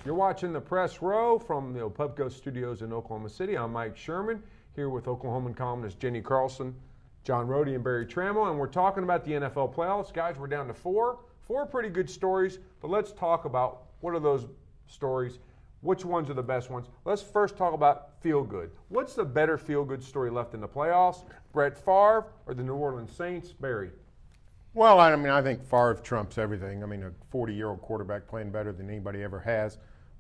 You're watching the Press Row from the Pubco Studios in Oklahoma City. I'm Mike Sherman, here with Oklahoman columnist Jenny Carlson, John Rohde, and Barry Trammell, and we're talking about the NFL playoffs. Guys, we're down to four pretty good stories, but let's talk about what are those stories, which ones are the best ones. Let's first talk about feel-good. What's the better feel-good story left in the playoffs, Brett Favre or the New Orleans Saints? Barry? Well, I think Favre trumps everything. A 40-year-old quarterback playing better than anybody ever has.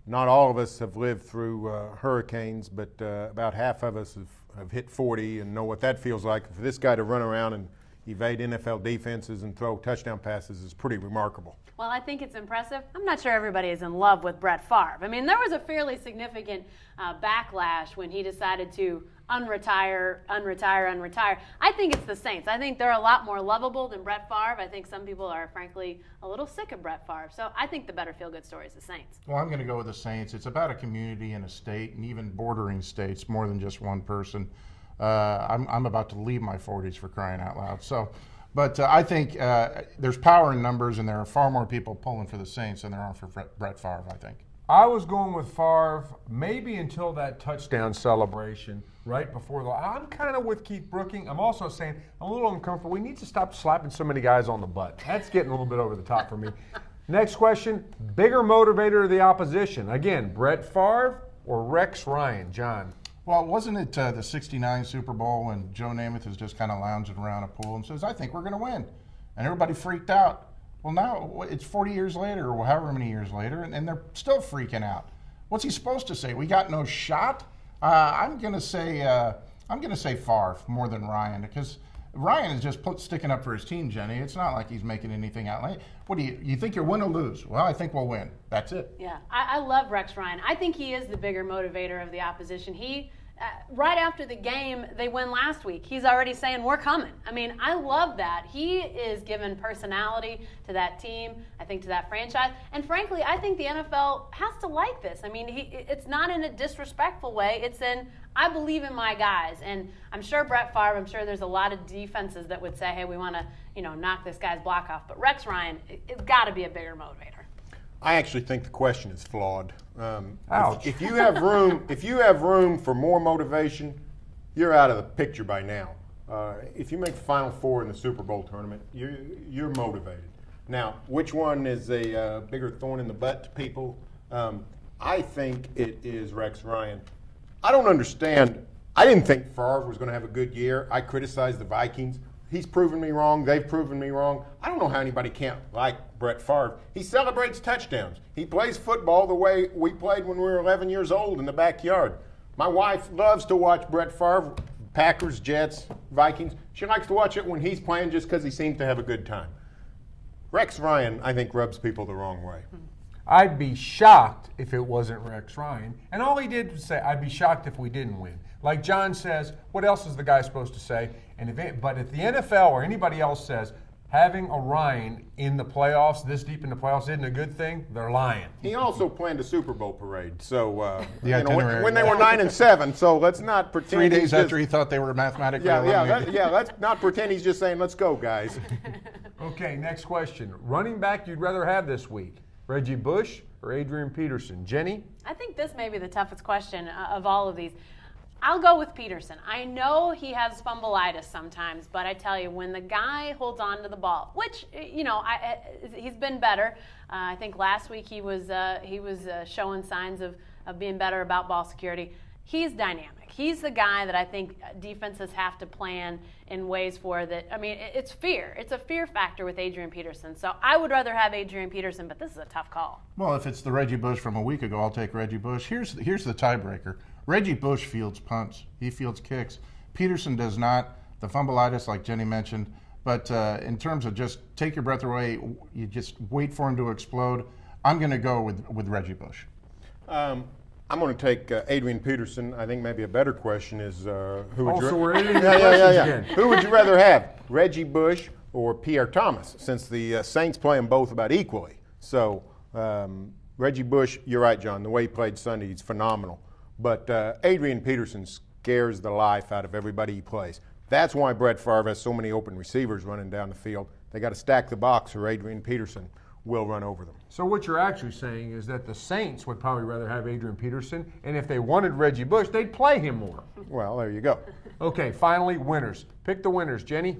Not all of us have lived through hurricanes, but about half of us have hit 40 and know what that feels like. For this guy to run around and evade NFL defenses and throw touchdown passes is pretty remarkable. Well, I think it's impressive. I'm not sure everybody is in love with Brett Favre. There was a fairly significant backlash when he decided to unretire. I think it's the Saints. I think they're a lot more lovable than Brett Favre. I think some people are, frankly, a little sick of Brett Favre. So I think the better feel-good story is the Saints. Well, I'm going to go with the Saints. It's about a community and a state and even bordering states more than just one person. I'm about to leave my 40s for crying out loud. But I think there's power in numbers, and there are far more people pulling for the Saints than there are for Brett Favre, I think. I was going with Favre maybe until that touchdown celebration right before I'm kind of with Keith Brooking. I'm also saying I'm a little uncomfortable. We need to stop slapping so many guys on the butt. That's getting a little bit over the top for me. Next question, bigger motivator of the opposition. Again, Brett Favre or Rex Ryan? John? Well, wasn't it the '69 Super Bowl when Joe Namath is just kind of lounging around a pool and says, I think we're going to win. And everybody freaked out. Well, now it's 40 years later, or however many years later, and they're still freaking out. What's he supposed to say? We got no shot? I'm going to say Favre more than Ryan, because Ryan is just sticking up for his team, Jenny. It's not like he's making anything out. What do you think you'll win or lose? Well, I think we'll win. That's it. Yeah, I love Rex Ryan. I think he is the bigger motivator of the opposition. Right after the game they win last week, he's already saying, we're coming. I love that. He is giving personality to that team, I think to that franchise. And frankly, I think the NFL has to like this. It's not in a disrespectful way. It's in, I believe in my guys. And I'm sure Brett Favre, I'm sure there's a lot of defenses that would say, hey, we want to knock this guy's block off. But Rex Ryan, it's got to be a bigger motivator. I actually think the question is flawed. Ouch. If you have room for more motivation, you're out of the picture by now. If you make the Final Four in the Super Bowl tournament, you're motivated. Now, which one is a bigger thorn in the butt to people? I think it is Rex Ryan. I don't understand. I didn't think Favre was going to have a good year. I criticized the Vikings. He's proven me wrong. They've proven me wrong. I don't know how anybody can't like Brett Favre. He celebrates touchdowns. He plays football the way we played when we were 11 years old in the backyard. My wife loves to watch Brett Favre, Packers, Jets, Vikings. She likes to watch it when he's playing just because he seems to have a good time. Rex Ryan, I think, rubs people the wrong way. I'd be shocked if it wasn't Rex Ryan. And all he did was say, I'd be shocked if we didn't win. Like John says, what else is the guy supposed to say? But if the NFL or anybody else says having a Ryan in the playoffs, this deep in the playoffs, isn't a good thing, they're lying. He also planned a Super Bowl parade. So when they were 9-7, so let's not pretend. 3 days after he thought they were mathematically eliminated. Let's not pretend he's just saying, let's go, guys. Okay, next question. Running back you'd rather have this week, Reggie Bush or Adrian Peterson? Jenny? I think this may be the toughest question of all of these. I'll go with Peterson. I know he has fumbleitis sometimes, but I tell you, when the guy holds on to the ball, which, he's been better. I think last week he was showing signs of being better about ball security. He's dynamic. He's the guy that I think defenses have to plan in ways for that. It's fear. It's a fear factor with Adrian Peterson. So I would rather have Adrian Peterson, but this is a tough call. Well, if it's the Reggie Bush from a week ago, I'll take Reggie Bush. Here's the tiebreaker. Reggie Bush fields punts. He fields kicks. Peterson does not. The fumbleitis, like Jenny mentioned. But in terms of just take your breath away, you just wait for him to explode. I'm going to go with Reggie Bush. I'm going to take Adrian Peterson. I think maybe a better question is who would Who would you rather have, Reggie Bush or Pierre Thomas? Since the Saints play them both about equally. So Reggie Bush, you're right, John. The way he played Sunday, he's phenomenal. But Adrian Peterson scares the life out of everybody he plays. That's why Brett Favre has so many open receivers running down the field. They got to stack the box for Adrian Peterson. will run over them. So what you're actually saying is that the Saints would probably rather have Adrian Peterson, and if they wanted Reggie Bush, they'd play him more. Well, there you go. Okay, finally, winners. Pick the winners, Jenny.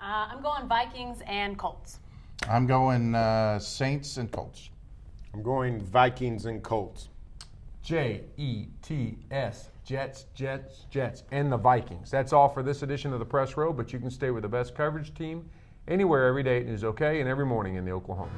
I'm going Vikings and Colts. I'm going Saints and Colts. I'm going Vikings and Colts. Jets, Jets, and the Vikings. That's all for this edition of the Press Row, but you can stay with the best coverage team anywhere, every day. It is okay, and every morning in the Oklahoma.